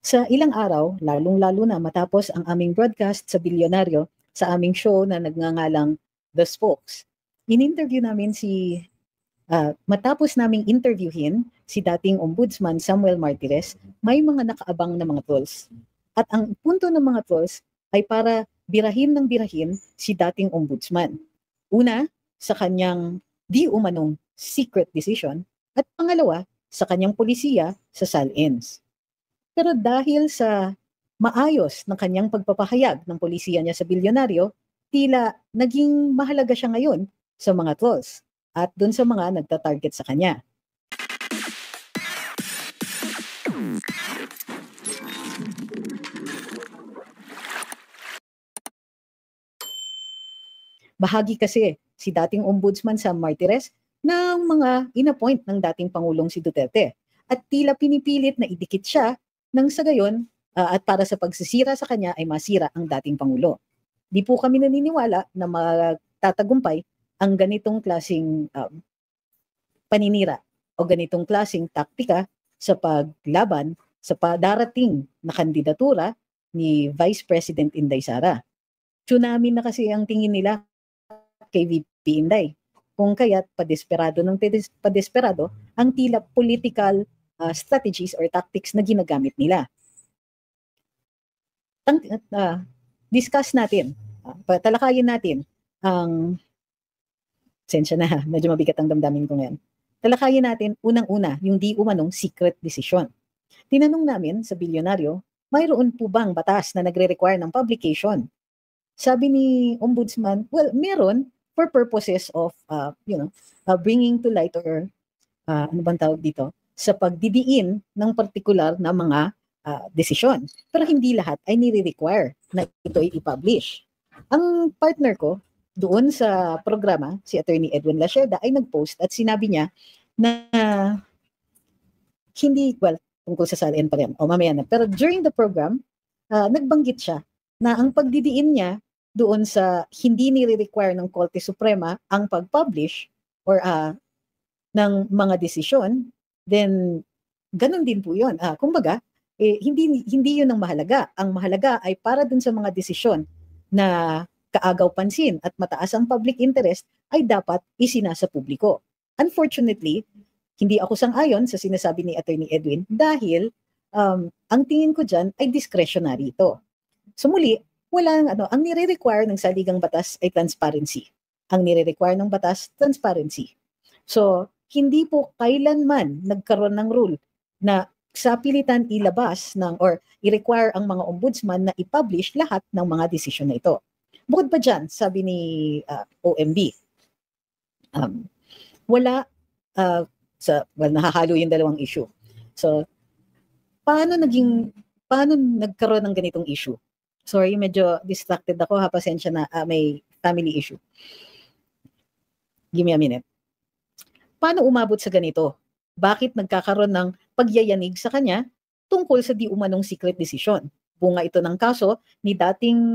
Sa ilang araw, lalong-lalo na matapos ang aming broadcast sa Bilyonaryo sa aming show na nagngangalang The Spokes, in-interview namin matapos naming interviewin si dating Ombudsman Samuel Martires, may mga nakaabang na mga trolls. At ang punto ng mga trolls ay para birahin ng birahin si dating Ombudsman. Una, sa kanyang di umanong secret decision, at pangalawa, sa kanyang polisiya sa SALINS. Pero dahil sa maayos ng kanyang pagpapahayag ng polisiya niya sa Bilyonaryo, tila naging mahalaga siya ngayon sa mga trolls at dun sa mga nagta-target sa kanya. Bahagi kasi si dating Ombudsman Sam Martires ng mga inappoint ng dating Pangulong si Duterte at tila pinipilit na idikit siya nang sa gayon at para sa pagsisira sa kanya ay masira ang dating Pangulo. Di po kami naniniwala na magtatagumpay ang ganitong klaseng paninira o ganitong klaseng taktika sa paglaban sa darating na kandidatura ni Vice President Inday Sara. Tsunami na kasi ang tingin nila kay VP Inday. Kung kaya't padesperado ng padesperado ang tila political strategies or tactics na ginagamit nila. Discuss natin, talakayin natin ang sensya na, medyo mabigat ang damdamin ko ngayon. Talakayin natin unang-una yung di umanong secret decision. Tinanong namin sa Bilyonaryo, mayroon po bang batas na nagre-require ng publication? Sabi ni Ombudsman, well, meron for purposes of bringing to light or ano bang tawag dito, sa pagdidiin ng partikular na mga desisyon. Pero hindi lahat ay nire-require na ito ay i-publish. Ang partner ko doon sa programa, si Attorney Edwin Lacerda, ay nag-post at sinabi niya na tungkol sa SALN pa rin, mamaya na. Pero during the program, nagbanggit siya na ang pagdidiin niya doon sa hindi nire-require ng Korte Suprema ang pag-publish or ng mga desisyon, then ganun din po yun. Kumbaga, hindi yun ang mahalaga. Ang mahalaga ay para dun sa mga desisyon na kaagaw pansin at mataas ang public interest ay dapat isinasa publiko. Unfortunately, hindi ako sang-ayon sa sinasabi ni Attorney Edwin dahil ang tingin ko dyan ay discretionary ito. So muli, ang nire-require ng saligang batas ay transparency. Ang nire-require ng batas, transparency. So, hindi po kailanman nagkaroon ng rule na sa pilitan ilabas or i-require ang mga ombudsman na i-publish lahat ng mga desisyon na ito. Bukod pa dyan, sabi ni OMB, nahahalo yung dalawang issue. So, paano nagkaroon ng ganitong issue? Sorry, medyo distracted ako, pasensya na, may family issue. Give me a minute. Paano umabot sa ganito? Bakit nagkakaroon ng pagyayanig sa kanya tungkol sa di umanong secret decision? Bunga ito ng kaso ni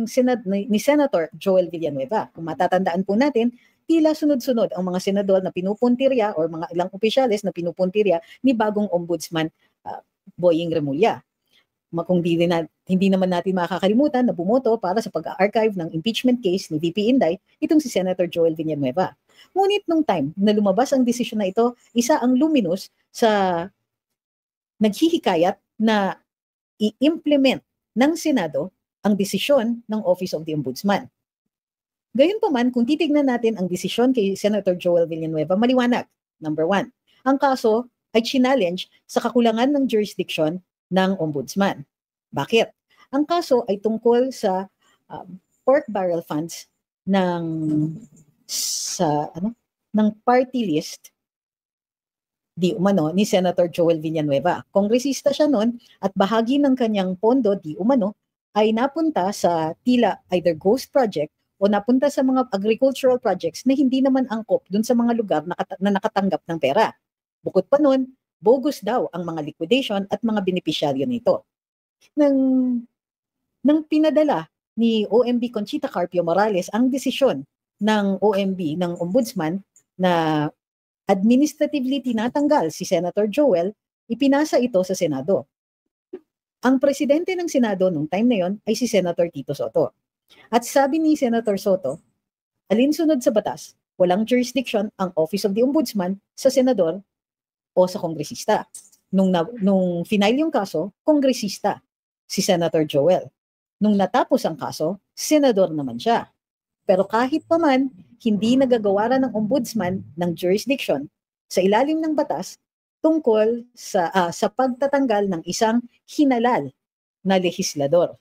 Senator Joel Villanueva. Kung matatandaan po natin, tila sunod-sunod ang mga senador na pinupuntirya or mga ilang opisyales na pinupuntirya ni bagong ombudsman Boying Remulla. Kung hindi naman natin makakalimutan na bumoto para sa pag-archive ng impeachment case ni VP Inday, itong si Senator Joel Villanueva. Ngunit nung time na lumabas ang desisyon na ito, isa ang luminous sa naghihikayat na i-implement ng Senado ang desisyon ng Office of the Ombudsman. Gayunpaman, kung titignan natin ang desisyon kay Senator Joel Villanueva, maliwanag. Number 1, ang kaso ay challenge sa kakulangan ng jurisdiction ng Ombudsman. Bakit? Ang kaso ay tungkol sa pork barrel funds ng party list di umano ni Senator Joel Villanueva. Kongresista siya noon at bahagi ng kanyang pondo di umano ay napunta sa tila either ghost project o napunta sa mga agricultural projects na hindi naman angkop dun sa mga lugar na nakatanggap ng pera. Bukod pa nun, bogus daw ang mga liquidation at mga benepisyaryo nito. Nang pinadala ni OMB Conchita Carpio Morales ang desisyon ng OMB, ng Ombudsman, na administratively tinatanggal si Senator Joel, ipinasa ito sa Senado. Ang presidente ng Senado nung time na yon ay si Senator Tito Soto. At sabi ni Senator Soto, alinsunod sa batas, walang jurisdiction ang Office of the Ombudsman sa senador o sa kongresista. Nung final yung kaso, kongresista si Senator Joel. Nung natapos ang kaso, senador naman siya. Pero kahit pa man, hindi nagagawaran ng ombudsman ng jurisdiction sa ilalim ng batas tungkol sa pagtatanggal ng isang hinalal na lehislador.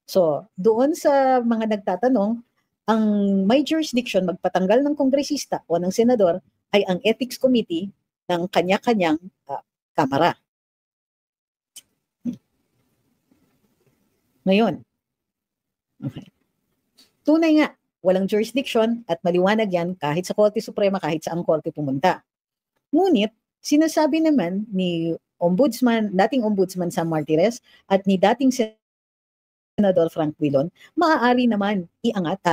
So, doon sa mga nagtatanong, ang may jurisdiction magpatanggal ng kongresista o ng senador ay ang Ethics Committee ng kanya-kanyang kamara. Ngayon, okay. Tunay nga, walang jurisdiction at maliwanag yan kahit sa Korte Suprema, kahit sa ang Korte pumunta. Ngunit, sinasabi naman ni dating Ombudsman Sam Martires at ni dating Senador Frank Drilon, maaari naman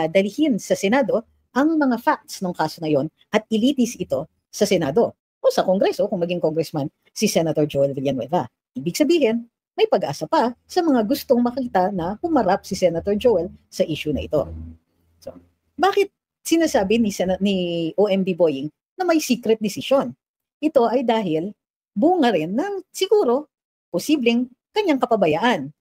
dalhin sa Senado ang mga facts ng kaso na yon at ilitis ito sa Senado o sa Kongreso kung maging congressman si Senator Joel Villanueva. Ibig sabihin, may pag-asa pa sa mga gustong makita na humarap si Senator Joel sa issue na ito. So, bakit sinasabi ni OMB Boying na may secret decision? Ito ay dahil bunga rin ng siguro posibleng kanyang kapabayaan.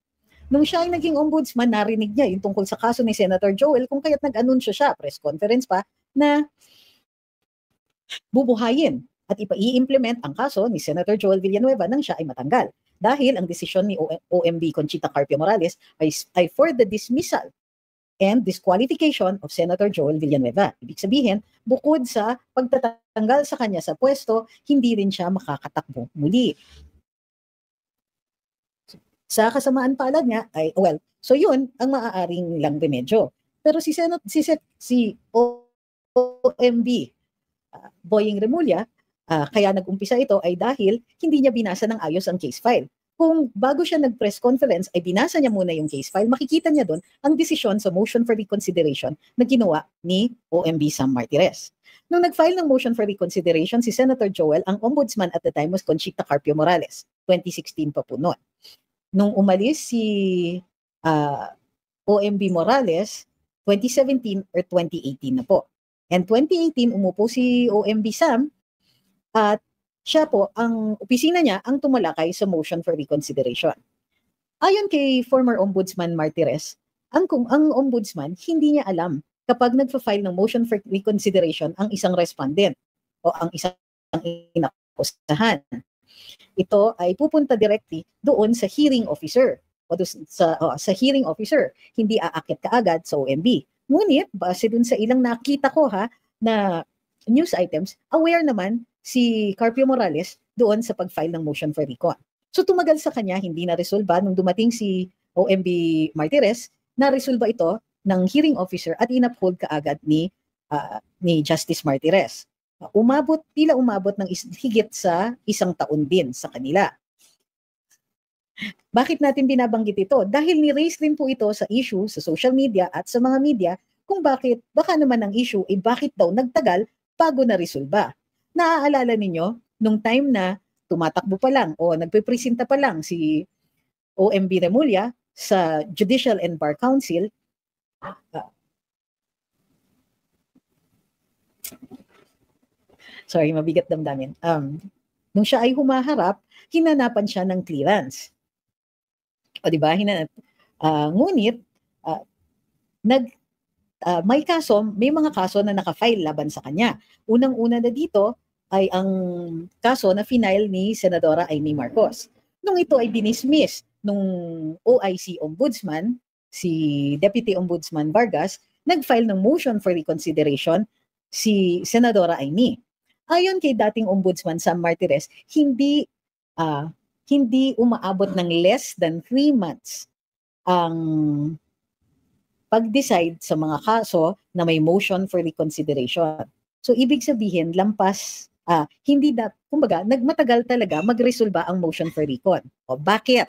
Nung siya ay naging ombudsman, narinig niya yung tungkol sa kaso ni Senator Joel kung kaya't nag-anunsyo siya, press conference pa, na bubuhayin at i-implement ang kaso ni Senator Joel Villanueva nang siya ay matanggal. Dahil ang desisyon ni OMB Conchita Carpio Morales ay for the dismissal and disqualification of Senator Joel Villanueva. Ibig sabihin, bukod sa pagtatanggal sa kanya sa pwesto, hindi rin siya makakatakbo muli. Sa kasamaan palad niya, so yun ang maaaring lang remedyo. Pero si OMB Boying Remulla, kaya nag-umpisa ito ay dahil hindi niya binasa ng ayos ang case file. Kung bago siya nag-press conference ay binasa niya muna yung case file, makikita niya doon ang desisyon sa motion for reconsideration na ginawa ni OMB Sam Martires. Nung nag-file ng motion for reconsideration si Senator Joel, ang ombudsman at the time was Conchita Carpio Morales. 2016 pa po noon. Nung umalis si OMB Morales, 2017 or 2018 na po. And 2018, umupo si OMB Sam at siya po, ang opisina niya ang tumalakay sa motion for reconsideration. Ayon kay former Ombudsman Martires, ang ombudsman hindi niya alam kapag nagfa-file ng motion for reconsideration ang isang respondent o ang isang inakusahan. Ito ay pupunta directly doon sa hearing officer o sa hearing officer, hindi aakit kaagad sa OMB. Ngunit, base dun sa ilang nakita ko na news items, aware naman si Carpio Morales doon sa pag-file ng motion for recon. So tumagal sa kanya, hindi na-resolba. Nung dumating si OMB Martires, na-resolba ito ng hearing officer at in-uphold kaagad ni Justice Martires. Tila umabot ng higit sa 1 taon din sa kanila. Bakit natin binabanggit ito? Dahil ni-raise din po ito sa issue sa social media at sa mga media kung baka naman ang issue ay bakit daw nagtagal bago na-resolba. Naaalala ninyo, nung time na tumatakbo pa lang o nagpipresenta pa lang si OMB Remulla sa Judicial and Bar Council, sorry, mabigat damdamin. Nung siya ay humaharap, hinanapan siya ng clearance. O diba? Ngunit, may mga kaso na naka-file laban sa kanya. Unang-una na dito ay ang kaso na final ni Senadora Amy Marcos. Nung ito ay dinismiss nung OIC Ombudsman, si Deputy Ombudsman Vargas, nag-file ng motion for reconsideration si Senadora Amy. Ayon kay dating Ombudsman Sam Martires, hindi umaabot ng less than 3 months ang pag-decide sa mga kaso na may motion for reconsideration. So ibig sabihin, nagmatagal talaga magresolba ang motion for recon. O bakit?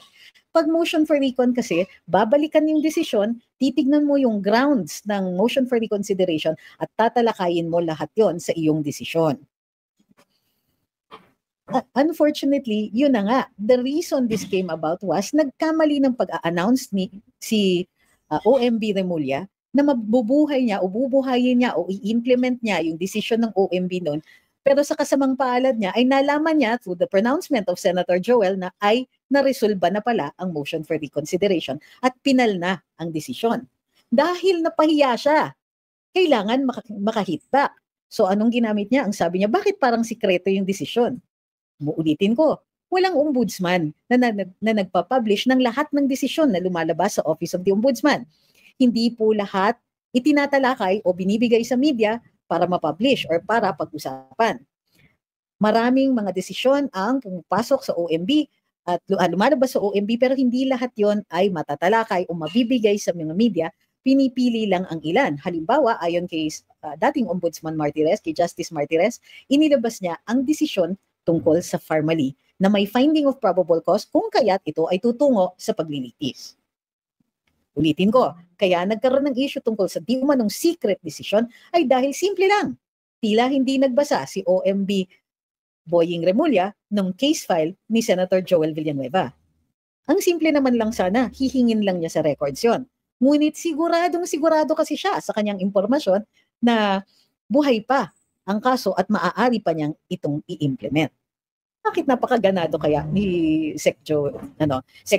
Pag motion for recon kasi, babalikan yung desisyon, titignan mo yung grounds ng motion for reconsideration at tatalakayin mo lahat yon sa iyong desisyon. Unfortunately, yun na nga. The reason this came about was nagkamali ng pag-a-announce ni si OMB Remulla na mabubuhay niya o bubuhayin niya o i-implement niya yung decision ng OMB noon. Pero sa kasamang palad niya ay nalaman niya through the pronouncement of Senator Joel na ay naresolba na pala ang motion for reconsideration at pinal na ang desisyon. Dahil napahiya siya, kailangan makahit back. So anong ginamit niya? Ang sabi niya, bakit parang sikreto yung desisyon? Uulitin ko, walang ombudsman na nagpa-publish ng lahat ng desisyon na lumalabas sa Office of the Ombudsman. Hindi po lahat itinatalakay o binibigay sa media para ma-publish or para pag-usapan. Maraming mga desisyon ang pumapasok sa OMB at lumalabas sa OMB pero hindi lahat yon ay matatalakay o mabibigay sa mga media. Pinipili lang ang ilan. Halimbawa, ayon kay dating Ombudsman Martires, kay Justice Martires, inilabas niya ang desisyon tungkol sa Pharmally na may finding of probable cause kung kaya't ito ay tutungo sa paglilitis. Ulitin ko, kaya nagkaroon ng issue tungkol sa di umanong secret decision ay dahil simple lang. Tila hindi nagbasa si OMB Boying Remulla ng case file ni Senator Joel Villanueva. Ang simple naman lang sana, hihingin lang niya sa records yon. Ngunit sigurado kasi siya sa kanyang impormasyon na buhay pa ang kaso at maaari pa niyang itong i-implement. Bakit napakaganado kaya ni Sec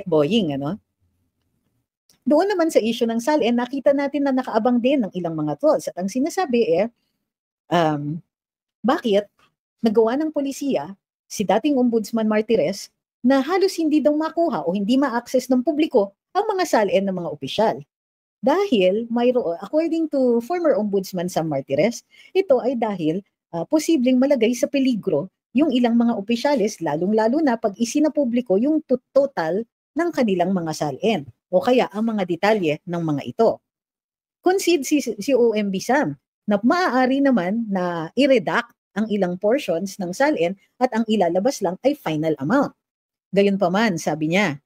Boying, Doon naman sa issue ng SALN, nakita natin na nakaabang din ng ilang mga trolls. At ang sinasabi bakit nagawa ng polisiya si dating Ombudsman Martires na halos hindi daw makuha o hindi ma-access ng publiko ang mga SALN ng mga opisyal. Dahil, according to former Ombudsman Sam Martires, ito ay dahil posibleng malagay sa peligro yung ilang mga opisyalis, lalong-lalo na pag isinapubliko yung total ng kanilang mga SALN o kaya ang mga detalye ng mga ito. Concede si OMB Sam na maaari naman na i-redact ang ilang portions ng SALN at ang ilalabas lang ay final amount. Gayunpaman, sabi niya,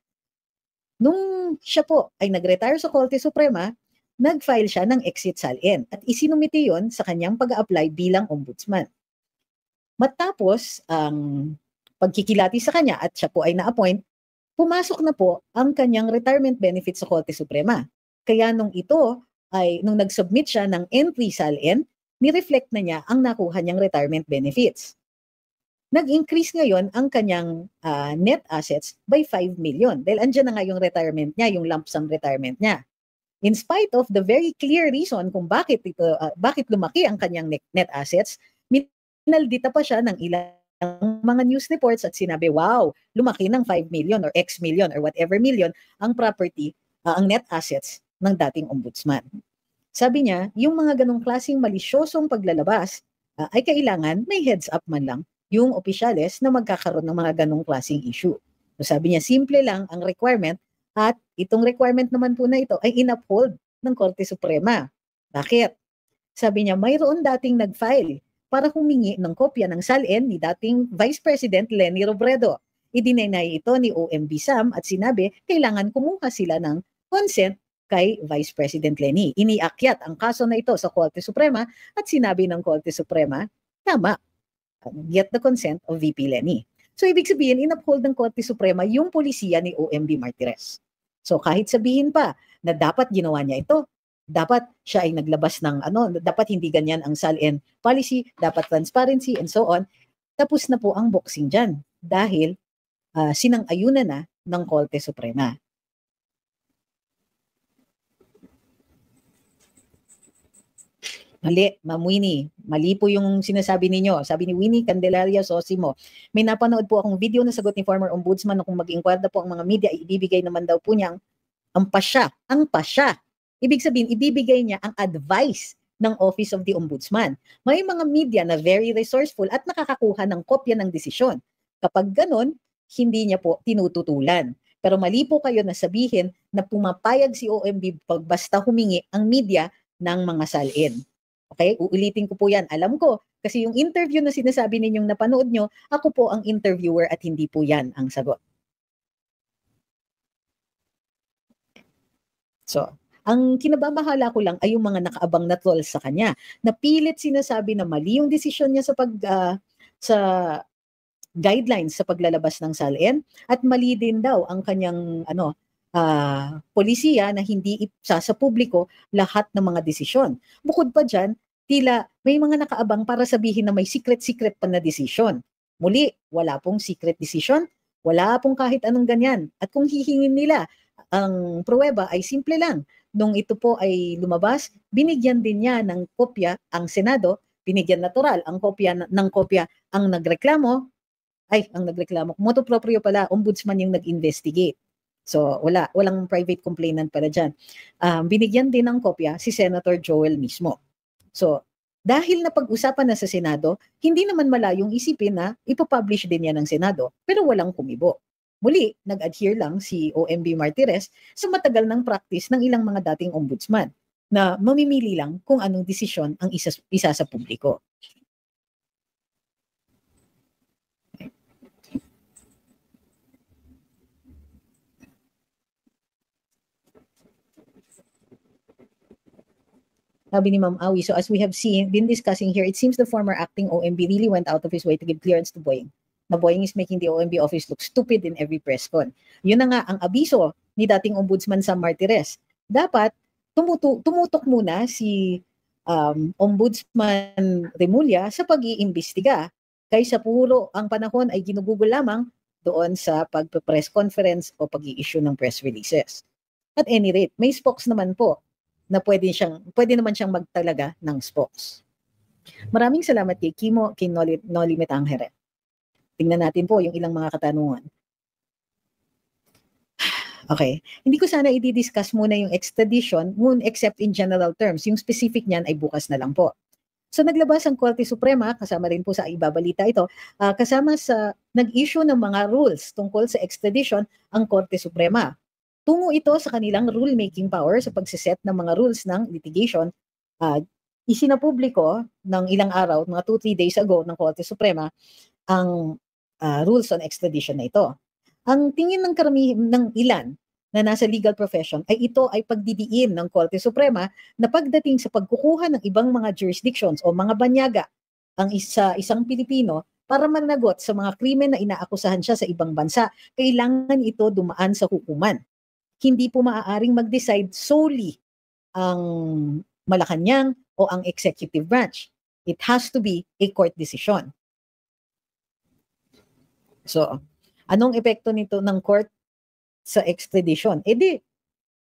nung siya po ay nag-retire sa Korte Suprema, nag-file siya ng exit SALN at isinumite yon sa kanyang pag-a-apply bilang ombudsman. Matapos ang pagkikilati sa kanya at siya po ay na-appoint, pumasok na po ang kanyang retirement benefit sa Korte Suprema. Kaya nung nag-submit siya ng entry SALN, ni-reflect na niya ang nakuha niyang retirement benefits. Nag-increase ngayon ang kanyang net assets by 5 million dahil andyan na nga yung retirement niya, yung lump sum retirement niya. In spite of the very clear reason kung bakit lumaki ang kanyang net assets, minaldita pa siya ng ilang mga news reports at sinabi, wow, lumaki ng 5 million or X million or whatever million ang property, ang net assets ng dating ombudsman. Sabi niya, yung mga ganong klaseng malisyosong paglalabas ay kailangan may heads up man lang yung opisyales na magkakaroon ng mga ganong klaseng issue. So sabi niya, simple lang ang requirement at itong requirement naman po na ito ay in-uphold ng Korte Suprema. Bakit? Sabi niya, mayroon dating nag-file para humingi ng kopya ng SALN ni dating Vice President Leni Robredo. I-deny ito ni OMB Sam at sinabi, kailangan kumuha sila ng consent kay Vice President Leni. Iniakyat ang kaso na ito sa Korte Suprema at sinabi ng Korte Suprema, tama, get the consent of VP Leni. So ibig sabihin, in-uphold ng Korte Suprema yung polisiya ni OMB Martires. So kahit sabihin pa na dapat ginawa niya ito, dapat siya ay naglabas ng dapat hindi ganyan ang SALN policy, dapat transparency and so on, tapos na po ang boxing dyan dahil sinang-ayunan na ng Korte Suprema. Mali, Ma'am Winnie. Mali po yung sinasabi ninyo. Sabi ni Winnie Candelaria Sosimo. May napanood po akong video na sagot ni former ombudsman na kung mag-inquire po ang mga media, ibibigay naman daw po niya ang pasya. Ang pasya. Ibig sabihin, ibibigay niya ang advice ng Office of the Ombudsman. May mga media na very resourceful at nakakakuha ng kopya ng desisyon. Kapag ganon, hindi niya po tinututulan. Pero mali po kayo na sabihin na pumapayag si OMB pag basta humingi ang media ng mga SALN. Okay, uulitin ko po yan. Alam ko, kasi yung interview na sinasabi ninyong napanood nyo, ako po ang interviewer at hindi po yan ang sagot. So, ang kinababahala ko lang ay yung mga nakaabang na trolls sa kanya. Napilit sinasabi na mali yung desisyon niya sa guidelines sa paglalabas ng salin at mali din daw ang kanyang polisiya na hindi ipsa sa publiko lahat ng mga desisyon. Bukod pa dyan, tila may mga nakaabang para sabihin na may secret-secret pa na desisyon. Muli, wala pong secret decision, wala pong kahit anong ganyan. At kung hihingin nila, ang pruweba ay simple lang. Nung ito po ay lumabas, binigyan din niya ng kopya ang Senado, binigyan natural ang kopya ng kopya ang nagreklamo, motu proprio pala, ombudsman yung nag-investigate. So walang private complainant pala dyan. Binigyan din ng kopya si Senator Joel mismo. So dahil napag-usapan na sa Senado, hindi naman malayong isipin na ipapublish din yan ng Senado, pero walang kumibo. Muli, nag-adhere lang si OMB Martires sa matagal ng practice ng ilang mga dating ombudsman na mamimili lang kung anong desisyon ang isa sa publiko. Sabi ni Ma'am Awi, so as we have been discussing here, it seems the former acting OMB really went out of his way to give clearance to Boying. Na Boying is making the OMB office look stupid in every press con. Yun na nga ang abiso ni dating Ombudsman Sam Martires. Dapat tumutok muna si Ombudsman Remulla sa pag-iimbestiga kaysa puro ang panahon ay ginugugol lamang doon sa pag-press conference o pag-i-issue ng press releases. At any rate, may spokes naman po na pwede naman siyang magtalaga ng spokes. Maraming salamat kay Kimo, kay Noli Metangere. Tingnan natin po yung ilang mga katanungan. Okay. Hindi ko sana i-discuss muna yung extradition except in general terms. Yung specific niyan ay bukas na lang po. So naglabas ang Korte Suprema, kasama rin po sa ibabalita ito, kasama sa nag-issue ng mga rules tungkol sa extradition ang Korte Suprema. Tungo ito sa kanilang rulemaking power sa pagsiset ng mga rules ng litigation. Isinapubliko ng ilang araw, mga 2-3 days ago ng Korte Suprema, ang rules on extradition na ito. Ang tingin ng karamihan ng ilan na nasa legal profession ay ito ay pagdidiin ng Korte Suprema na pagdating sa pagkukuha ng ibang mga jurisdictions o mga banyaga ang isang Pilipino para managot sa mga krimen na inaakusahan siya sa ibang bansa, kailangan ito dumaan sa hukuman. Hindi po maaaring mag-decide solely ang Malacanang o ang executive branch. It has to be a court decision. So, anong epekto nito ng court sa extradition?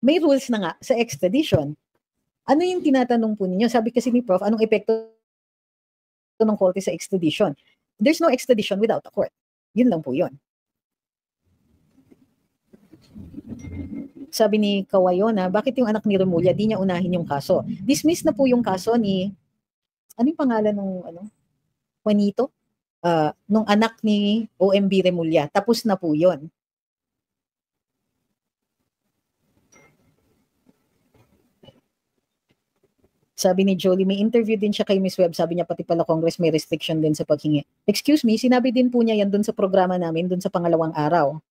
May rules na nga sa extradition. Ano yung tinatanong po ninyo? Sabi kasi ni Prof, anong epekto ng korte sa extradition? There's no extradition without a court. Yun lang po yun. Sabi ni Kawayona, bakit yung anak ni Remulla di niya unahin yung kaso? Dismiss na po yung kaso ni, ano yung pangalan ng Juanito? Nung anak ni OMB Remulla. Tapos na po yun. Sabi ni Jolie, may interview din siya kay Miss Webb. Sabi niya pati pala Congress may restriction din sa paghingi. Excuse me, sinabi din po niya yan dun sa programa namin, dun sa pangalawang araw.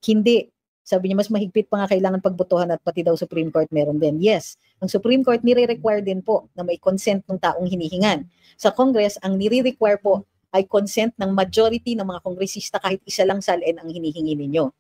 Hindi. Sabi niya mas mahigpit pa nga kailangan pagbotohan at pati daw Supreme Court meron din. Yes, ang Supreme Court nire-require din po na may consent ng taong hinihingan. Sa Congress, ang nire-require po ay consent ng majority ng mga kongresista kahit isa lang salin ang hinihingi ninyo.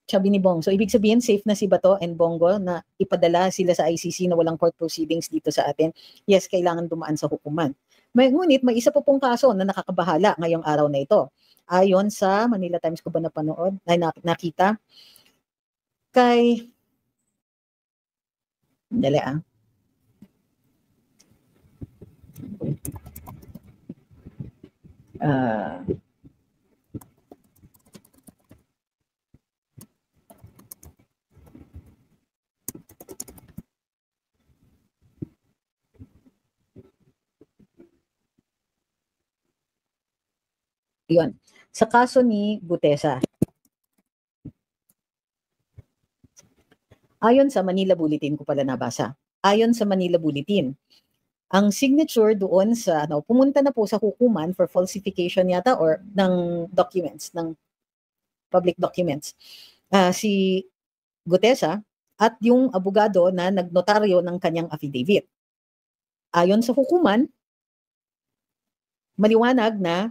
Sabi ni Bong, so ibig sabihin safe na si Bato and Bongo na ipadala sila sa ICC na walang court proceedings dito sa atin? Yes, kailangan dumaan sa hukuman. Ngunit may isa po pong kaso na nakakabahala ngayong araw na ito. Ayon sa Manila Times ko ba napanood, ay nakita, kay, dali yun. Sa kaso ni Gutesa, ayon sa Manila Bulletin ko pala nabasa, ayon sa Manila Bulletin, ang signature doon sa, pumunta na po sa hukuman for falsification yata or ng documents, ng public documents, si Gutesa at yung abogado na nagnotaryo ng kanyang affidavit. Ayon sa hukuman, maliwanag na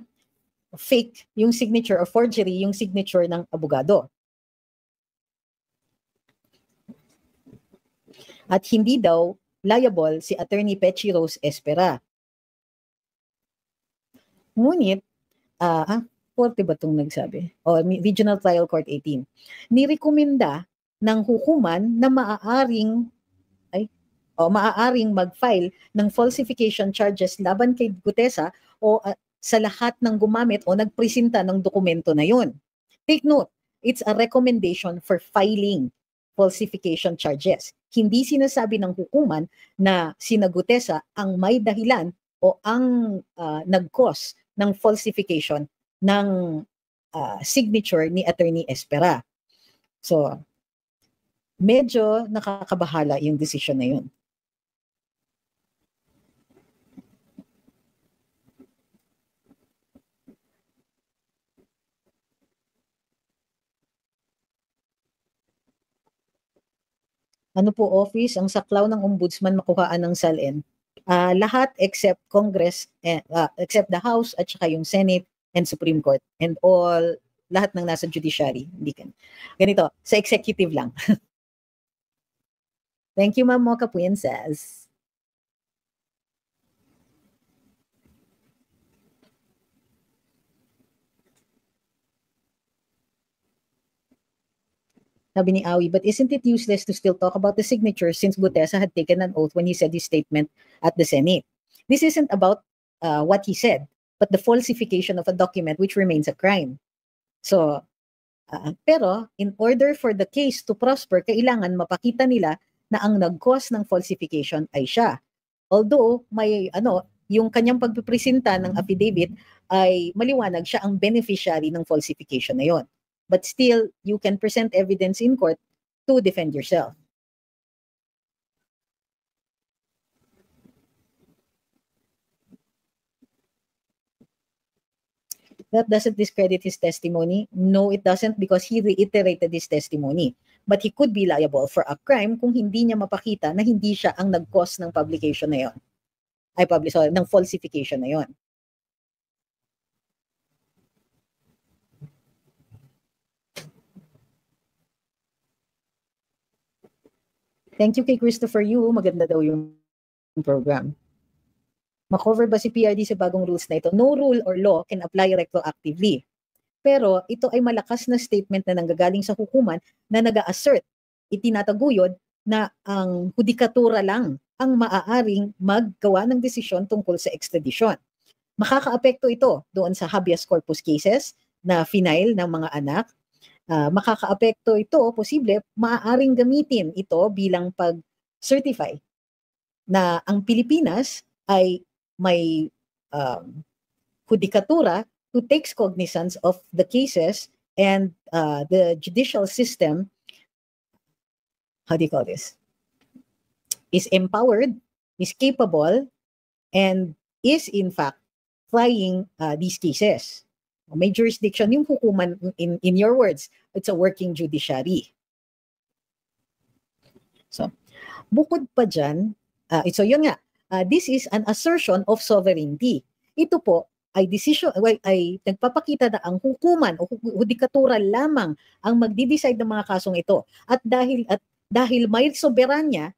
fake yung signature or forgery yung signature ng abogado. At hindi daw liable si Attorney Pechi Rose Espera. Ngunit, 40 ba itong nagsabi? Regional Trial Court 18. Nirekomenda ng hukuman na maaaring mag-file ng falsification charges laban kay Gutesa o sa lahat ng gumamit o nagpresenta ng dokumento na yun. Take note, it's a recommendation for filing falsification charges. Hindi sinasabi ng hukuman na sina Gutesa ang may dahilan o ang nag-cause ng falsification ng signature ni Attorney Espera. So, medyo nakakabahala yung decision na yun. Ano po, office, ang saklaw ng ombudsman makuhaan ng SALN? Lahat except Congress, except the House at saka yung Senate and Supreme Court and all, lahat ng nasa judiciary. Hindi ganito, sa executive lang. Thank you, Ma'am Mocha Princess. Sabi ni Awi, but isn't it useless to still talk about the signature since Gutesa had taken an oath when he said his statement at the Senate? This isn't about what he said, but the falsification of a document which remains a crime. So, pero in order for the case to prosper, kailangan mapakita nila na ang nag-cause ng falsification ay siya. Although may yung kanyang pagpipresenta ng affidavit ay maliwanag siya ang beneficiary ng falsification na yon. But still, you can present evidence in court to defend yourself. That doesn't discredit his testimony. No, it doesn't, because he reiterated his testimony. But he could be liable for a crime kung hindi niya mapakita na hindi siya ang nag-cause ng publication na yon. Ng falsification na yon. Thank you kay Christopher Yu. Maganda daw yung program. Ma-cover ba si PRD sa bagong rules na ito? No rule or law can apply retroactively. Pero ito ay malakas na statement na nanggagaling sa hukuman na nag-a-assert, itinataguyod na ang hudikatura lang ang maaaring maggawa ng desisyon tungkol sa extradition. Makakaapekto ito doon sa habeas corpus cases na final ng mga anak. Makakaapekto ito, posible, maaaring gamitin ito bilang pag-certify na ang Pilipinas ay may hudikatura who takes cognizance of the cases and the judicial system, how do you call this, is empowered, is capable, and is in fact trying these cases. May jurisdiction yung hukuman, in your words, it's a working judiciary. So, bukod pa dyan, so yun nga, this is an assertion of sovereignty. Ito po ay decision, ay nagpapakita na ang hukuman o hudikatura lamang ang magdi-decide ng mga kasong ito. At dahil may soberanya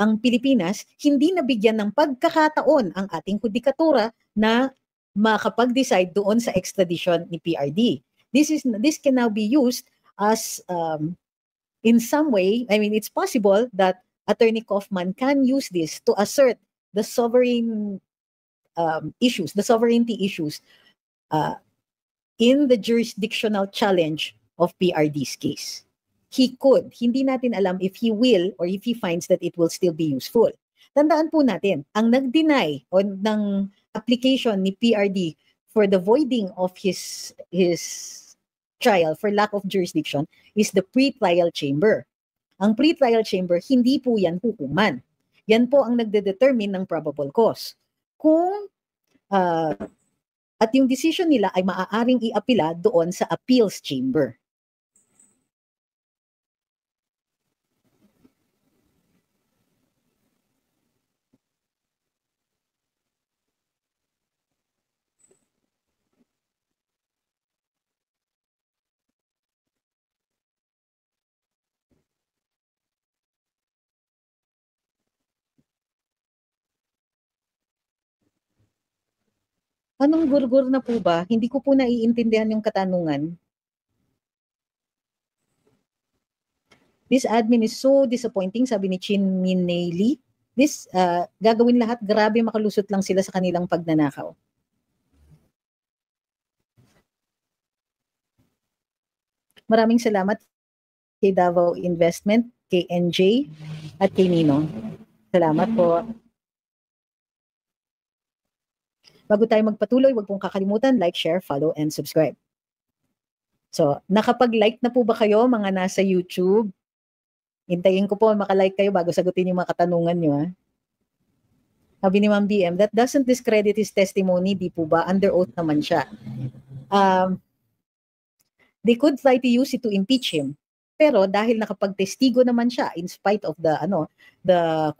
ang Pilipinas, hindi nabigyan ng pagkakataon ang ating hudikatura na makapag-decide doon sa extradition ni PRD. This can now be used as in some way. I mean, it's possible that Attorney Kaufman can use this to assert the sovereign issues, the sovereignty issues in the jurisdictional challenge of PRD's case. He could. Hindi natin alam if he will or if he finds that it will still be useful. Tandaan po natin, ang nag-deny ng application ni PRD for the voiding of his trial for lack of jurisdiction is the pre-trial chamber. Ang pre-trial chamber, hindi po yan hukuman. Yan po ang nagde-determine ng probable cause. Kung At yung decision nila ay maaaring iapila doon sa appeals chamber. Anong gurgur na po ba? Hindi ko po naiintindihan yung katanungan. This admin is so disappointing, sabi ni Chin Minei. This, gagawin lahat, grabe makalusot lang sila sa kanilang pagnanakaw. Maraming salamat kay Davao Investment, kay NJ, at kay Nino. Salamat po. Bago tayo magpatuloy, huwag pong kakalimutan, like, share, follow, and subscribe. So, nakapag-like na po ba kayo mga nasa YouTube? Hintayin ko po makalike kayo bago sagutin yung mga katanungan nyo. Sabi ni Ma'am BM, that doesn't discredit his testimony, di po ba? Under oath naman siya. They could try to use it to impeach him. Pero dahil nakapagtestigo naman siya in spite of the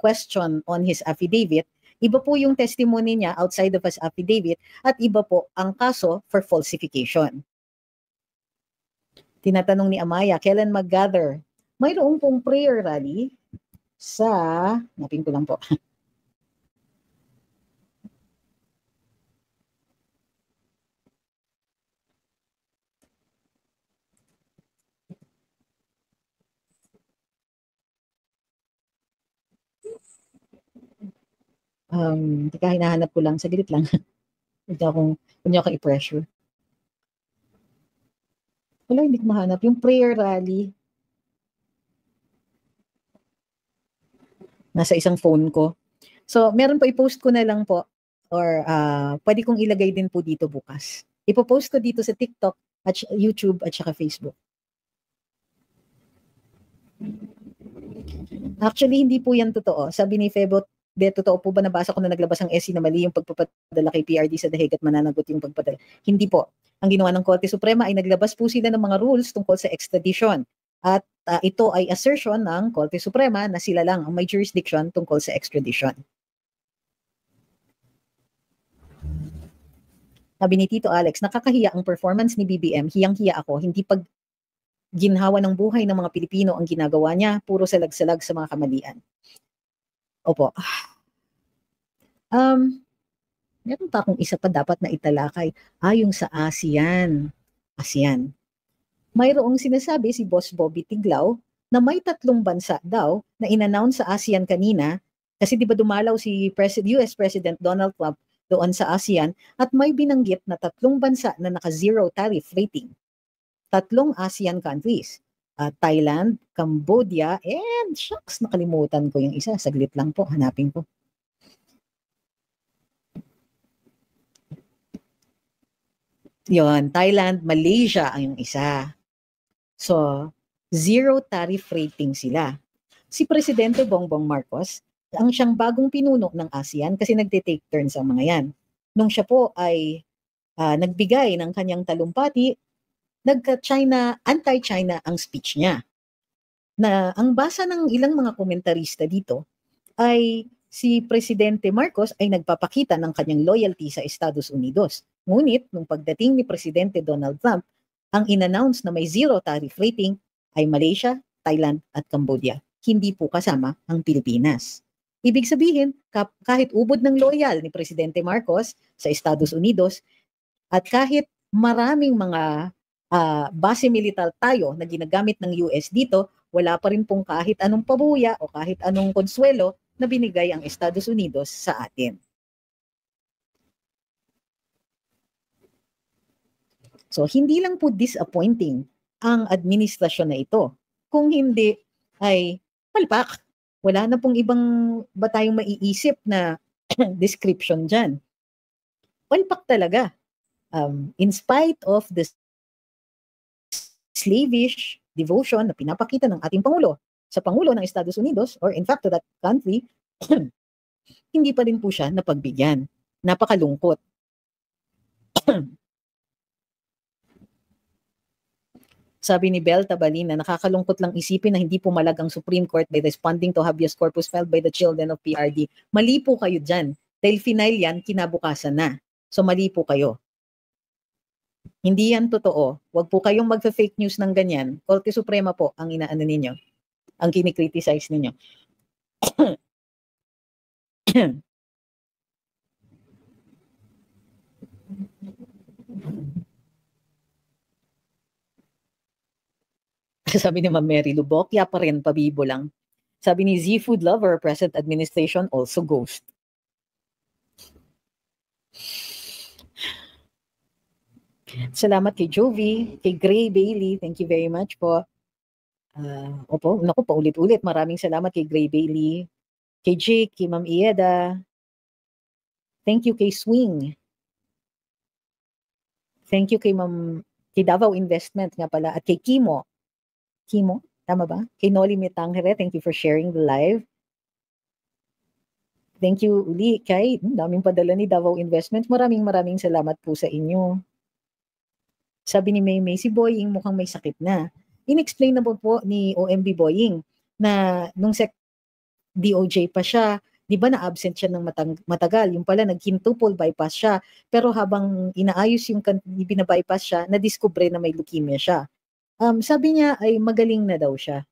question on his affidavit, iba po yung testimony niya outside of his affidavit at iba po ang kaso for falsification. Tinatanong ni Amaya, kailan mag-gather? Mayroong pong prayer rally sa, napin ko lang po. Teka, hinahanap ko lang, saglit lang. Hindi akong i-pressure. Wala, hindi ko mahanap. Yung prayer rally, nasa isang phone ko. So, meron po, i-post ko na lang po or pwede kong ilagay din po dito bukas. Ipo-post ko dito sa TikTok at YouTube at saka Facebook. Actually, hindi po yan totoo. Sabi ni Febot, totoo po ba nabasa ko na naglabas ang SC na mali yung pagpapadala kay PRD sa Dahig at mananagot yung pagpadala? Hindi po. Ang ginawa ng Korte Suprema ay naglabas po sila ng mga rules tungkol sa extradition. At ito ay assertion ng Korte Suprema na sila lang ang may jurisdiction tungkol sa extradition. Sabi ni Tito Alex, nakakahiya ang performance ni BBM, hiyang-hiya ako, hindi pag ginhawa ng buhay ng mga Pilipino ang ginagawa niya, puro salag-salag sa mga kamalian. Opo. Meron pa akong isa pa dapat na italakay. Yung sa ASEAN. Mayroong sinasabi si Boss Bobby Tiglao na may 3 bansa daw na in-announce sa ASEAN kanina kasi di ba dumalaw si US President Donald Trump doon sa ASEAN at may binanggit na 3 bansa na naka-zero tariff rating. 3 ASEAN countries. Thailand, Cambodia, and shucks, nakalimutan ko yung isa. Saglit lang po, hanapin ko. Yon, Thailand, Malaysia ang yung isa. So, zero tariff rating sila. Si Presidente Bongbong Marcos, ang siyang bagong pinuno ng ASEAN kasi nagte-take turns ang mga yan. Nung siya po ay nagbigay ng kanyang talumpati, nagka-China, anti-China ang speech niya. Na ang basa ng ilang mga komentarista dito ay si Presidente Marcos ay nagpapakita ng kanyang loyalty sa Estados Unidos. Ngunit nung pagdating ni Presidente Donald Trump, ang in-announce na may zero tariff rating ay Malaysia, Thailand at Cambodia. Hindi po kasama ang Pilipinas. Ibig sabihin, kahit ubod ng loyal ni Presidente Marcos sa Estados Unidos at kahit maraming mga base militar tayo na ginagamit ng US dito, wala pa rin pong kahit anong pabuya o kahit anong konsuelo na binigay ang Estados Unidos sa atin. So, hindi lang po disappointing ang administrasyon na ito. Kung hindi ay palpak. Wala na pong ibang ba tayong maiisip na description dyan. Palpak talaga. In spite of the slavish devotion na pinapakita ng ating Pangulo sa Pangulo ng Estados Unidos or in fact to that country, hindi pa rin po siya napagbigyan. Napakalungkot. Sabi ni Bel Tabalina, nakakalungkot lang isipin na hindi pumalag ang Supreme Court by responding to habeas corpus filed by the children of PRD. Mali po kayo dyan. Dahil final yan, kinabukasan na. So mali po kayo. Hindi yan totoo. Huwag po kayong magfa-fake news ng ganyan. Korte Suprema po ang inaano ninyo. Ang kinikriticize ninyo. Sabi ni Ma'am Mary Lubok, pa rin, pabibo lang. Sabi ni Z Food Lover, present administration also ghost. Salamat kay Jovi, kay Gray Bailey, thank you very much po. Opo, naku, paulit-ulit. Maraming salamat kay Gray Bailey, kay Jake, kay Ma'am Ieda. Thank you kay Swing. Thank you kay Davao Investment nga pala, at kay Kimo. Kimo, tama ba? Kay Noli Mitangere, thank you for sharing the live. Thank you uli kay daming padala ni Davao Investment. Maraming salamat po sa inyo. Sabi ni May, si Boying mukhang may sakit na. In-explain na po ni OMB Boying na nung DOJ pa siya, di ba na-absent siya ng matagal. Yung pala nag-quintuple bypass siya. Pero habang inaayos yung binabypass siya, na-discover na may leukemia siya. Sabi niya ay magaling na daw siya.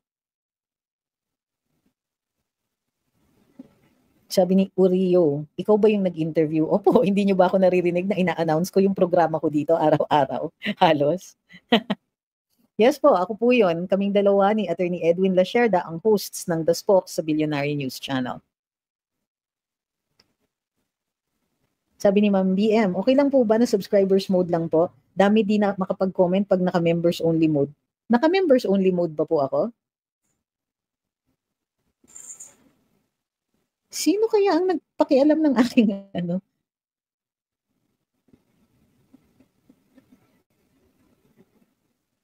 Sabi ni Urio, ikaw ba yung nag-interview? Opo, hindi niyo ba ako naririnig na ina-announce ko yung programa ko dito araw-araw? Halos. Yes po, ako po yun. Kaming dalawa ni Attorney Edwin Lasherda ang hosts ng The Spoke sa Billionaire News Channel. Sabi ni Ma'am BM, okay lang po ba na subscribers mode lang po? Dami di na makapag-comment pag naka-members only mode. Naka-members only mode ba po ako? Sino kaya ang nagpakialam ng aking ano?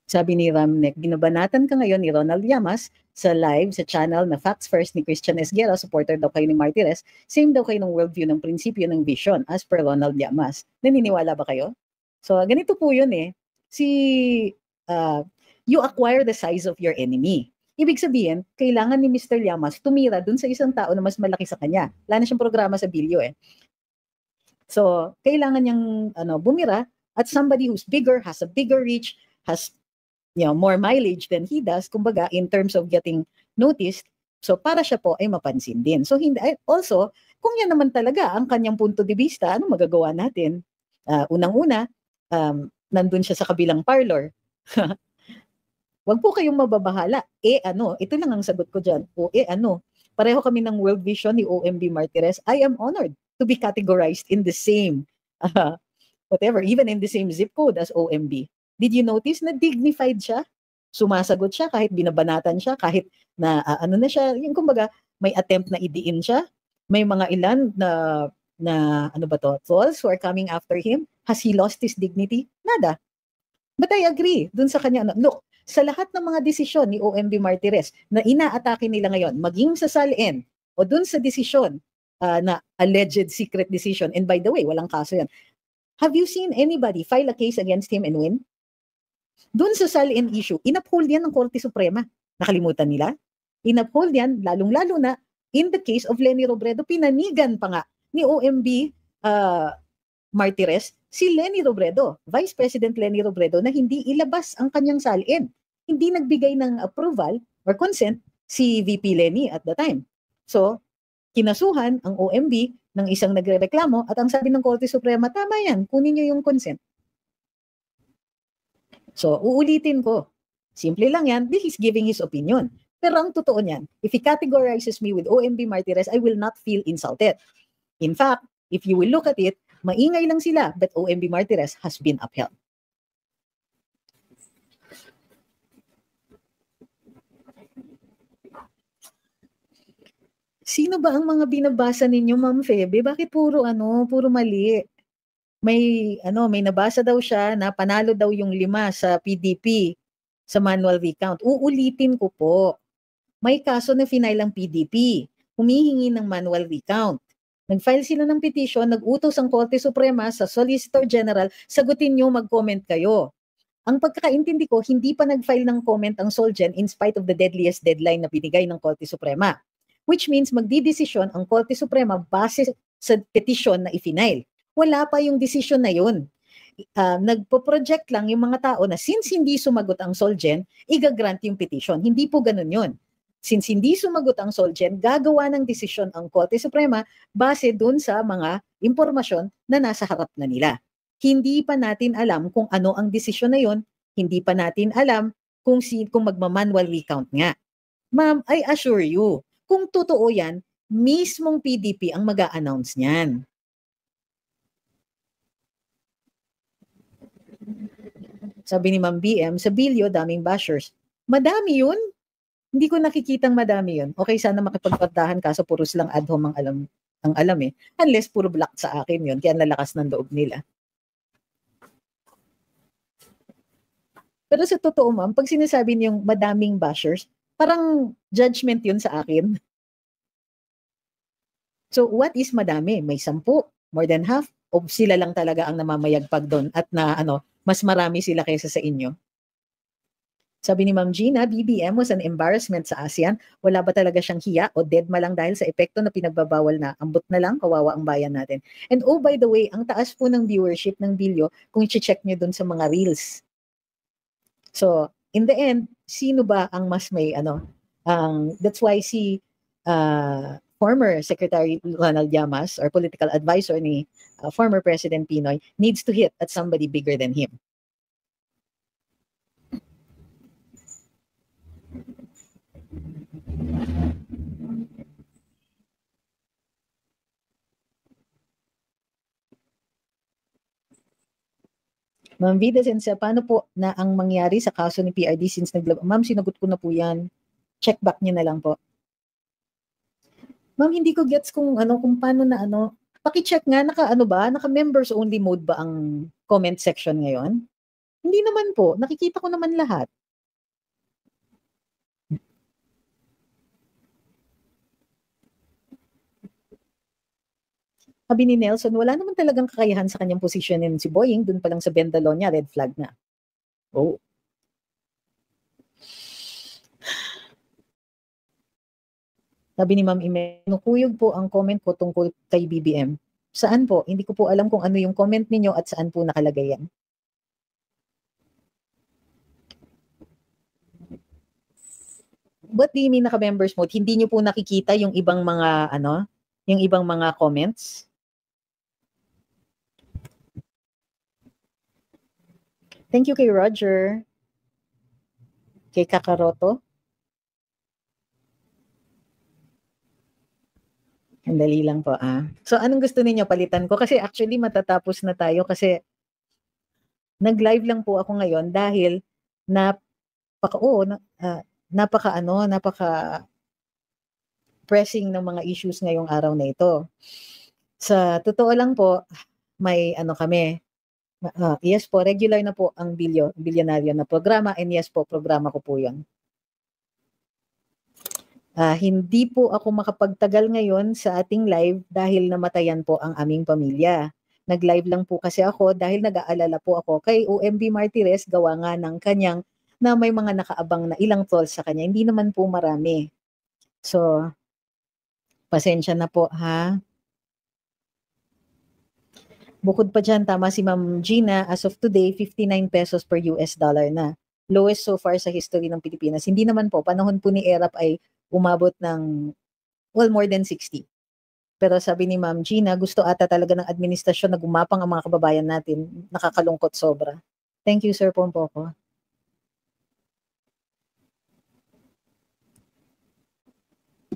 Sabi ni Ramnek, binabanatan ka ngayon ni Ronald Llamas sa live sa channel na Facts First ni Christian Esguerra, supporter daw kayo ni Martires, same daw kayo ng worldview ng prinsipyo ng vision as per Ronald Llamas. Naniniwala ba kayo? So ganito po yun eh. You acquire the size of your enemy. Ibig sabihin, kailangan ni Mr. Llamas tumira dun sa isang tao na mas malaki sa kanya. Wala na siyang programa sa bilyo eh. So, kailangan niyang bumira at somebody who's bigger, has a bigger reach, has more mileage than he does, kumbaga, in terms of getting noticed. So, para siya po ay mapansin din. So, also, kung yan naman talaga ang kanyang punto de vista, ano magagawa natin? Unang-una, nandun siya sa kabilang parlor. Wag po kayong mababahala. Ito lang ang sagot ko dyan. Pareho kami ng world vision ni OMB Martires. I am honored to be categorized in the same, even in the same zip code as OMB. Did you notice na dignified siya? Sumasagot siya kahit binabanatan siya, kahit na na siya, yung kumbaga may attempt na idiin siya. May mga ilan na trolls who are coming after him. Has he lost his dignity? Nada. But I agree dun sa kanya. Look, sa lahat ng mga desisyon ni OMB Martires na inaatake nila ngayon, maging sa SALN o dun sa desisyon na alleged secret decision, and by the way, walang kaso yan. Have you seen anybody file a case against him and win? Doon sa SALN issue, inuphold yan ng Korte Suprema. Nakalimutan nila? Inuphold yan, lalong-lalo na in the case of Leni Robredo, pinanigan pa nga ni OMB Martires si Leni Robredo, Vice President Leni Robredo, na hindi ilabas ang kanyang SALN. Hindi nagbigay ng approval or consent si VP Leni at the time. So, kinasuhan ang OMB ng isang nagrereklamo at ang sabi ng Korte Suprema, tama yan, kunin niyo yung consent. So, uulitin ko. Simple lang yan, he's giving his opinion. Pero ang totoo niyan, if he categorizes me with OMB Martires, I will not feel insulted. In fact, if you will look at it, maingay lang sila, but OMB Martires has been upheld. Sino ba ang mga binabasa ninyo, Ma'am Febe? Bakit puro mali? May nabasa daw siya na panalo daw yung 5 sa PDP sa manual recount. Uulitin ko po. May kaso na final ang PDP. Humihingi ng manual recount. Nag-file sila ng petition, nag-utos ang Korte Suprema sa Solicitor General, sagutin nyo, mag-comment kayo. Ang pagkakaintindi ko, hindi pa nag-file ng comment ang Solgen in spite of the deadliest deadline na binigay ng Korte Suprema. Which means magdidesisyon ang Korte Suprema base sa petition na i-file. Wala pa yung desisyon na yun. Nagpo-project lang yung mga tao na since hindi sumagot ang Solgen, igagrant yung petition. Hindi po ganun yun. Since hindi sumagot ang Solgen, gagawa ng desisyon ang Korte Suprema base dun sa mga impormasyon na nasa harap na nila. Hindi pa natin alam kung ano ang desisyon na yun. Hindi pa natin alam kung magma-manual recount nga. Ma'am, I assure you, kung totoo yan, mismong PDP ang mag-a-announce niyan. Sabi ni Ma'am BM, sa Bilyo, daming bashers. Madami yun. Hindi ko nakikitang madami yun. Okay, sana makipagpagdahan kaso puros lang ad hom ang alam eh. Unless puro black sa akin yun, kaya lalakas ng loob nila. Pero sa totoo ma'am, pag sinasabi niyong madaming bashers, parang judgment yun sa akin. So what is madami? May 10, more than half, o sila lang talaga ang namamayagpag doon at na mas marami sila kaysa sa inyo? Sabi ni Ma'am Gina, BBM was an embarrassment sa ASEAN. Wala ba talaga siyang hiya o deadma lang dahil sa epekto na pinagbabawal na? Ambot na lang, kawawa ang bayan natin. And oh, by the way, ang taas po ng viewership ng Bilyo kung i-check nyo dun sa mga reels. So, in the end, sino ba ang mas may that's why si former Secretary Ronald Llamas or political advisor ni former President Pinoy needs to hit at somebody bigger than him. Ma'am Vida Sense, paano po na ang mangyari sa kaso ni PRD since Ma'am, sinagot ko na po yan. Check back niyo na lang po. Ma'am, hindi ko gets kung paano na Paki-check nga, naka members only mode ba ang comment section ngayon? Hindi naman po, nakikita ko naman lahat. Sabi ni Nelson, wala naman talagang kakayahan sa kanyang posisyonin si Boying, dun pa lang sa Bendalonia, red flag na. Oh. Sabi ni Ma'am Ime, nukuyog po ang comment ko tungkol kay BBM. Saan po? Hindi ko po alam kung ano yung comment ninyo at saan po nakalagay yan. What do you mean naka-members mode? Hindi nyo po nakikita yung ibang mga yung ibang mga comments? Thank you kay Roger. Kay Kakaroto. Andali lang po So anong gusto niyo palitan ko? Kasi actually matatapos na tayo kasi nag-live lang po ako ngayon dahil napaka pressing ng mga issues ngayong araw na ito. Sa totoo lang po, may kami. Yes po, regular na po ang bilyonaryo na programa and yes po, programa ko po yun. Hindi po ako makapagtagal ngayon sa ating live dahil namatayan po ang aming pamilya. Nag-live lang po kasi ako dahil nag-aalala po ako kay OMB Martires gawa nga ng kanyang na may mga nakaabang na ilang trolls sa kanya. Hindi naman po marami. So, pasensya na po ha. Bukod pa dyan, tama si Ma'am Gina, as of today, 59 pesos per US dollar na. Lowest so far sa history ng Pilipinas. Hindi naman po, panahon po ni ERAP ay umabot ng, more than 60. Pero sabi ni Ma'am Gina, gusto ata talaga ng administrasyon na gumapang ang mga kababayan natin. Nakakalungkot sobra. Thank you, Sir Pompoko.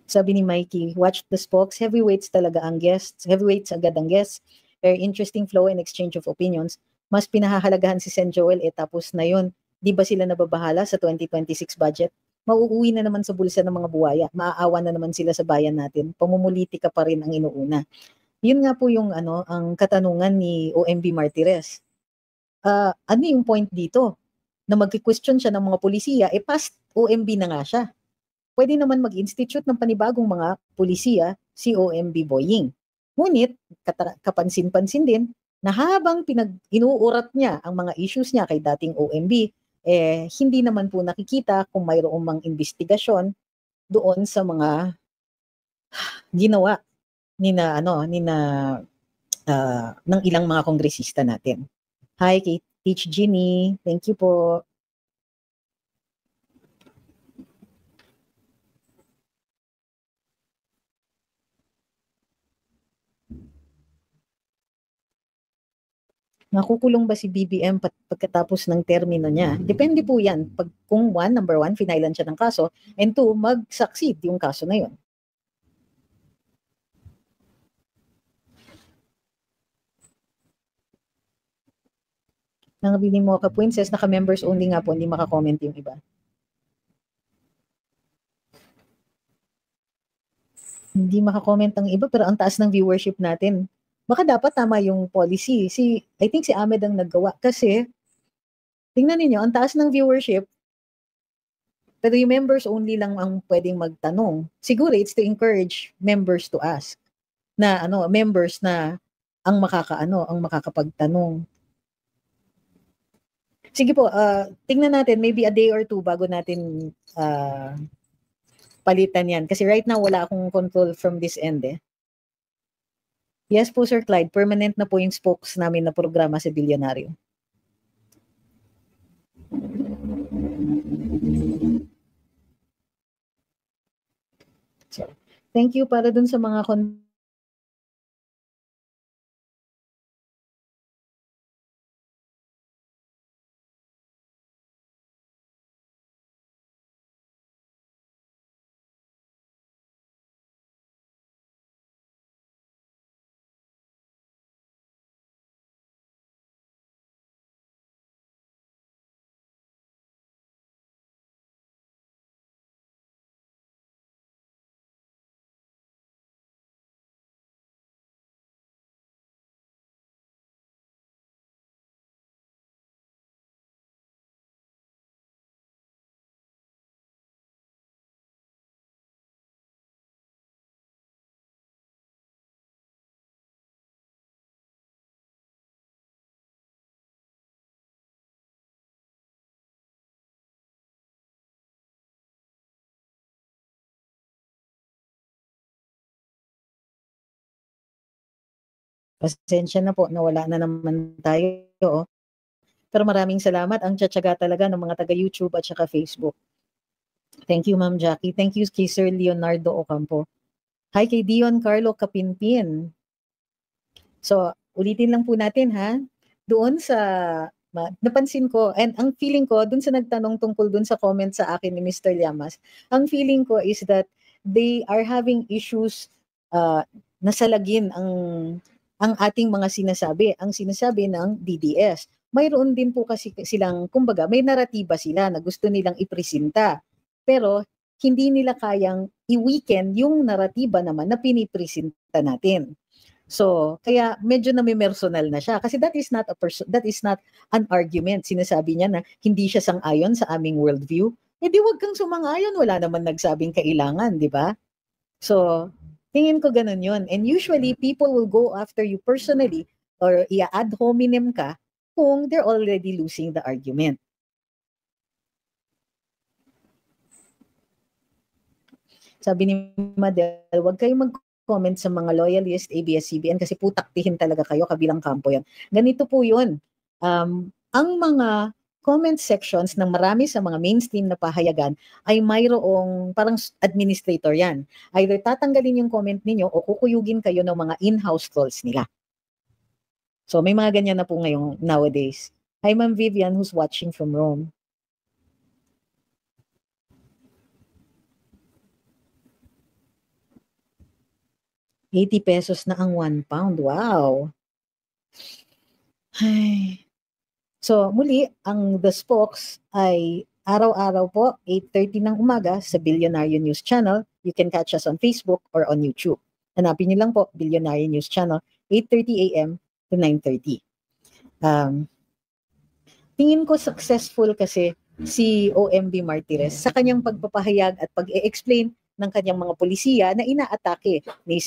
Sabi ni Mikey, watch the spokes. Heavyweights talaga ang guests. Heavyweights agad ang guests. Very interesting flow and exchange of opinions. Mas pinahahalagahan si Sen Joel tapos na yun. Di ba sila nababahala sa 2026 budget? Mauuwi na naman sa bulsa ng mga buwaya. Maaawa na naman sila sa bayan natin. Pamumulitika pa rin ang inuuna. Yun nga po yung ang katanungan ni OMB Martires. Ano yung point dito? Na mag-question siya ng mga polisiya, past OMB na nga siya. Pwede naman mag-institute ng panibagong mga polisiya si OMB Boying. Ngunit kapansin-pansin din na habang inuurat niya ang mga issues niya kay dating OMB, hindi naman po nakikita kung mayroong mang investigasyon doon sa mga ginawa ng ilang mga kongresista natin. Hi kay Teach Ginny, thank you po. Makukulong ba si BBM pagkatapos ng termino niya? Depende po yan. Kung number one, finailan siya ng kaso, and two, mag-succeed yung kaso na yun. Nangabili mo ka, Princess, naka-members only nga po, hindi makakomment yung iba. Hindi makakomment ang iba, pero ang taas ng viewership natin. Baka dapat tama yung policy. I think si Ahmed ang naggawa. Kasi, tingnan ninyo, ang taas ng viewership, pero yung members only lang ang pwedeng magtanong. Siguro it's to encourage members to ask. Members na ang makakapagtanong. Sige po, tingnan natin, maybe a day or two bago natin palitan yan. Kasi right now, wala akong control from this end eh. Yes po, Sir Clyde, permanent na po yung spokes namin na programa sa Bilyonaryo. So, thank you para dun sa mga pasensya na po, nawala na naman tayo. Pero maraming salamat. Ang tiyatsaga talaga ng mga taga-YouTube at saka Facebook. Thank you, Ma'am Jackie. Thank you kay Sir Leonardo Ocampo. Hi kay Dion Carlo Kapinpin. So, ulitin lang po natin ha. Doon sa, napansin ko, and ang feeling ko, doon sa nagtanong tungkol doon sa comment sa akin ni Mr. Llamas, ang feeling ko is that they are having issues nasalagin ang ating mga sinasabi, ang sinasabi ng DDS. Mayroon din po kasi silang, kumbaga, may naratiba sila na gusto nilang ipresenta. Pero, hindi nila kayang i-weekend yung naratiba naman na pinipresenta natin. So, kaya medyo namimersonal na siya. Kasi that is not an argument. Sinasabi niya na hindi siya sang-ayon sa aming worldview. Di wag kang sumang-ayon. Wala naman nagsabing kailangan, di ba? So, tingin ko ganun yun. And usually, people will go after you personally or i-ad hominem ka kung they're already losing the argument. Sabi ni Madel, wag kayong mag-comment sa mga loyalist ABS-CBN kasi putaktihin talaga kayo, kabilang kampo yan. Ganito po yun. Ang mga comment sections ng marami sa mga mainstream na pahayagan ay mayroong parang administrator yan. Either tatanggalin yung comment ninyo o kukuyugin kayo ng mga in-house trolls nila. So may mga ganyan na po ngayong nowadays. Hi Ma'am Vivian who's watching from Rome. ₱80 na ang 1 pound. Wow! Ay. So muli, ang The Spokes ay araw-araw po, 8:30 ng umaga sa Bilyonaryo News Channel. You can catch us on Facebook or on YouTube. Hanapin niyo lang po, Bilyonaryo News Channel, 8:30 a.m. to 9:30. Tingin ko successful kasi si OMB Martires sa kanyang pagpapahayag at pag-e-explain ng kanyang mga polisiya na inaatake ni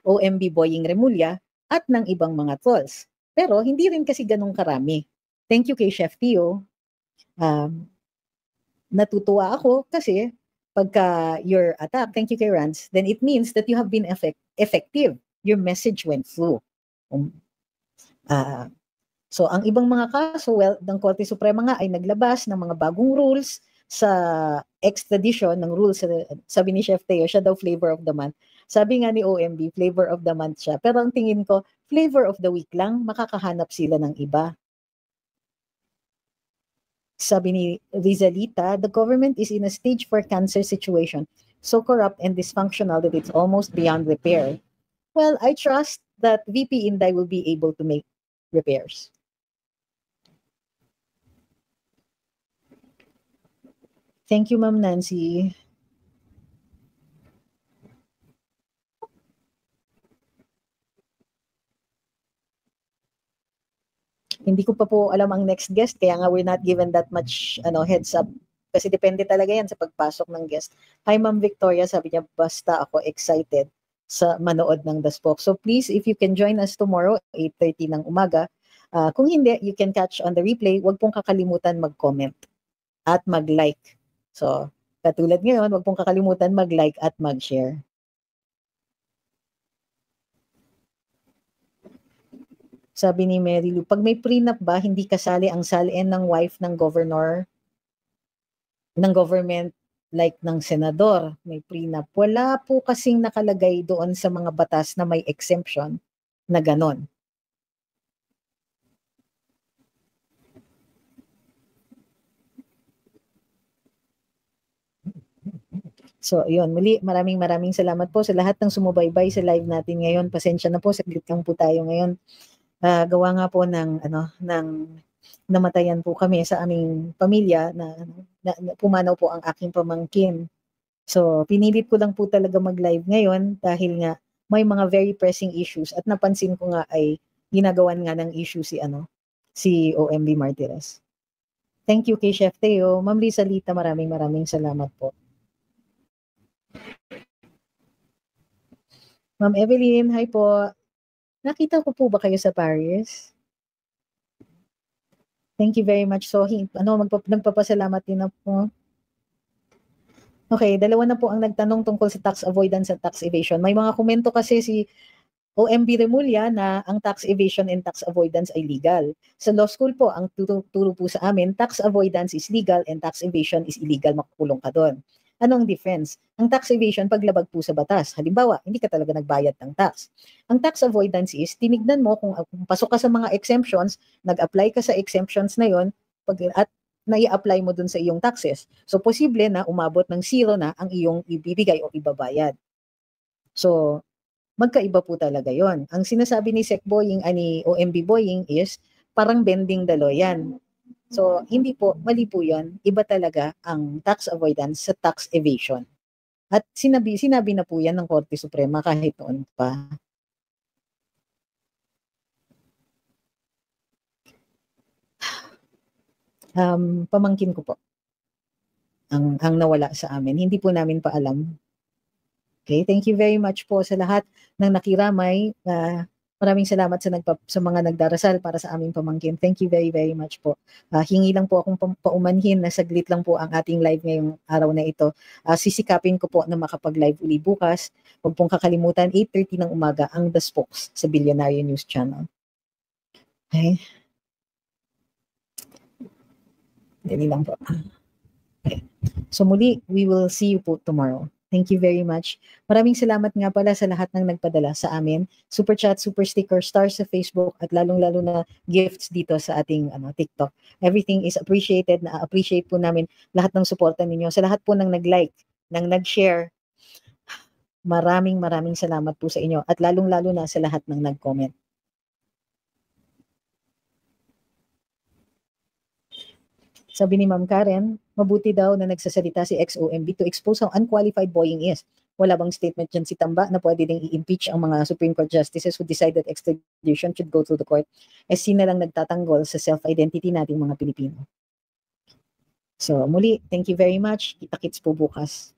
OMB Boying Remulla at ng ibang mga trolls. Pero hindi rin kasi ganun karami. Thank you kay Chef Tio. Natutuwa ako kasi pagka you're attacked, thank you kay Rance, then it means that you have been effective. Your message went through. So ang ibang mga kaso, well, ng Korte Suprema nga ay naglabas ng mga bagong rules sa extradition ng rules. Sabi ni Chef Teo, siya daw flavor of the month. Sabi nga ni OMB, flavor of the month siya. Pero ang tingin ko, flavor of the week lang, makakahanap sila ng iba. Sabi ni Rizalita, the government is in a stage 4 cancer situation, so corrupt and dysfunctional that it's almost beyond repair. Well, I trust that VP Inday will be able to make repairs. Thank you, Ma'am Nancy. Hindi ko pa po alam ang next guest, kaya nga we're not given that much heads up. Kasi depende talaga yan sa pagpasok ng guest. Hi, Ma'am Victoria, sabi niya, basta ako excited sa manood ng The Spoke. So please, if you can join us tomorrow, 8:30 ng umaga. Kung hindi, you can catch on the replay. Huwag pong kakalimutan mag-comment at mag-like. So, katulad ngayon, huwag pong kakalimutan mag-like at mag-share. Sabi ni Mary Lou, pag may prenup ba, hindi kasali ang salin ng wife ng governor, ng government, like ng senador, may prenup. Wala po kasing nakalagay doon sa mga batas na may exemption na ganon. So, yun. Muli, maraming salamat po sa lahat ng sumubaybay sa live natin ngayon. Pasensya na po, saglit lang po tayo ngayon. Gawa nga po ng namatayan po kami sa aming pamilya na pumanaw po ang aking pamangkin. So, pinilit ko lang po talaga mag-live ngayon dahil nga may mga very pressing issues at napansin ko nga ay ginagawan nga ng issue si OMB Martirez. Thank you kay Chef Teo. Ma'am Rizalita, maraming salamat po. Ma'am Evelyn, hi po. Nakita ko po ba kayo sa Paris? Thank you very much. So, nagpapasalamat din na po. Okay, dalawa na po ang nagtanong tungkol sa tax avoidance at tax evasion. May mga komento kasi si OMB Remulla na ang tax evasion and tax avoidance ay legal. Sa law school po, ang turo po sa amin, tax avoidance is legal and tax evasion is illegal, makukulong ka doon. Ano ang difference? Ang tax evasion, paglabag po sa batas. Halimbawa, hindi ka talaga nagbayad ng tax. Ang tax avoidance is, tinignan mo kung pasok ka sa mga exemptions, nag-apply ka sa exemptions na yon, at nai-apply mo dun sa iyong taxes. So, posible na umabot ng zero na ang iyong ibibigay o ibabayad. So, magkaiba po talaga yon. Ang sinasabi ni Sec Boying, ni OMB Boying is, parang bending the law yan. So, hindi po, mali po yun. Iba talaga ang tax avoidance sa tax evasion. At sinabi na po yan ng Korte Suprema kahit noon pa. Pamangkin ko po ang nawala sa amin. Hindi po namin pa alam. Okay, thank you very much po sa lahat ng nakiramay. Maraming salamat sa mga nagdarasal para sa aming pamangkin. Thank you very much po. Hingi lang po akong paumanhin na saglit lang po ang ating live ngayong araw na ito. Sisikapin ko po na makapag-live uli bukas. Huwag pong kakalimutan, 8:30 ng umaga ang The Spokes sa Billionaire News Channel. Okay. Dali lang po. Okay. So muli, we will see you po tomorrow. Thank you very much. Maraming salamat nga pala sa lahat ng nagpadala sa amin. Super chat, super sticker, stars sa Facebook at lalong-lalo na gifts dito sa ating TikTok. Everything is appreciated. Na-appreciate po namin lahat ng suporta ninyo. Sa lahat po ng nag-like, ng nag-share, maraming salamat po sa inyo. At lalong-lalo na sa lahat ng nag-comment. Sabi ni Ma'am Karen, mabuti daw na nagsasalita si ex-OMB to expose how unqualified Boying is. Wala bang statement dyan si Tamba na pwede ding i-impeach ang mga Supreme Court justices who decide that extradition should go through the court? SC na lang nagtatanggol sa self-identity nating mga Pilipino. So muli, thank you very much. Kita-kits po bukas.